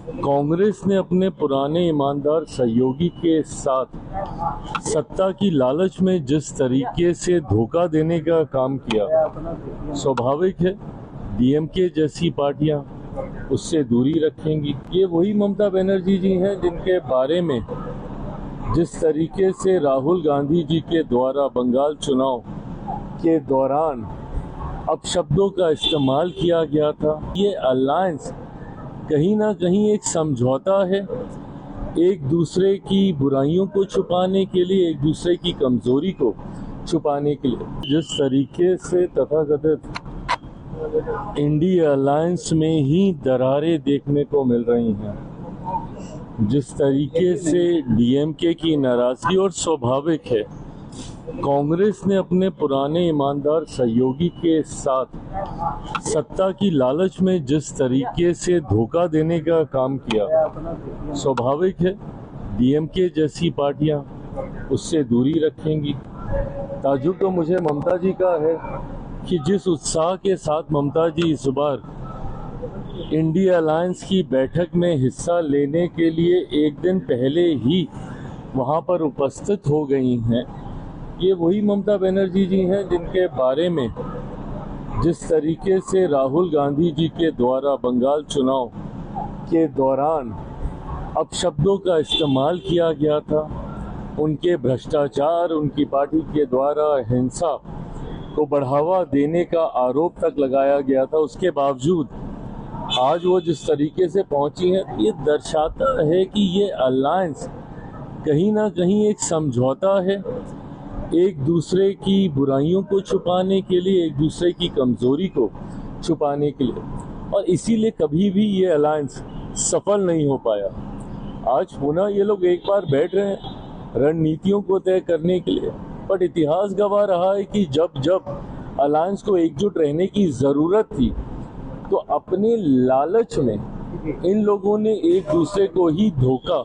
कांग्रेस ने अपने पुराने ईमानदार सहयोगी के साथ सत्ता की लालच में जिस तरीके से धोखा देने का काम किया, स्वाभाविक है डीएमके जैसी पार्टियां उससे दूरी रखेंगी। ये वही ममता बनर्जी जी हैं जिनके बारे में जिस तरीके से राहुल गांधी जी के द्वारा बंगाल चुनाव के दौरान अपशब्दों का इस्तेमाल किया गया था। ये अलायंस कहीं ना कहीं एक समझौता है, एक दूसरे की बुराइयों को छुपाने के लिए, एक दूसरे की कमजोरी को छुपाने के लिए। जिस तरीके से तथाकथित इंडिया अलायंस में ही दरारें देखने को मिल रही हैं, जिस तरीके से डीएमके की नाराजगी, और स्वाभाविक है कांग्रेस ने अपने पुराने ईमानदार सहयोगी के साथ सत्ता की लालच में जिस तरीके से धोखा देने का काम किया, स्वाभाविक है डीएमके जैसी पार्टियां उससे दूरी रखेंगी। ताज्जुब तो मुझे ममता जी का है कि जिस उत्साह के साथ ममता जी इस बार इंडिया अलायंस की बैठक में हिस्सा लेने के लिए एक दिन पहले ही वहां पर उपस्थित हो गई हैं। ये वही ममता बनर्जी जी हैं जिनके बारे में जिस तरीके से राहुल गांधी जी के द्वारा बंगाल चुनाव के दौरान अपशब्दों का इस्तेमाल किया गया था, उनके भ्रष्टाचार, उनकी पार्टी के द्वारा हिंसा को बढ़ावा देने का आरोप तक लगाया गया था, उसके बावजूद आज वो जिस तरीके से पहुंची हैं, ये दर्शाता है कि ये अलायंस कहीं ना कहीं एक समझौता है, एक दूसरे की बुराइयों को छुपाने के लिए, एक दूसरे की कमजोरी को छुपाने के लिए, और इसीलिए कभी भी ये अलायंस सफल नहीं हो पाया। आज पुनः ये लोग एक बार बैठ रहे हैं रणनीतियों को तय करने के लिए, बट इतिहास गवाह रहा है कि जब जब अलायंस को एकजुट रहने की जरूरत थी तो अपने लालच में इन लोगों ने एक दूसरे को ही धोखा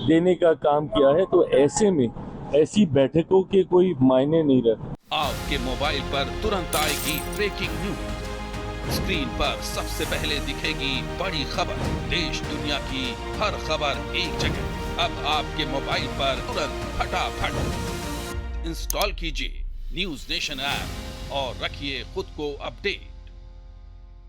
देने का काम किया है। तो ऐसे में ऐसी बैठकों के कोई मायने नहीं रहते। आपके मोबाइल पर तुरंत आएगी ब्रेकिंग न्यूज, स्क्रीन पर सबसे पहले दिखेगी बड़ी खबर, देश दुनिया की हर खबर एक जगह। अब आपके मोबाइल पर तुरंत फटाफट इंस्टॉल कीजिए न्यूज नेशन ऐप और रखिए खुद को अपडेट।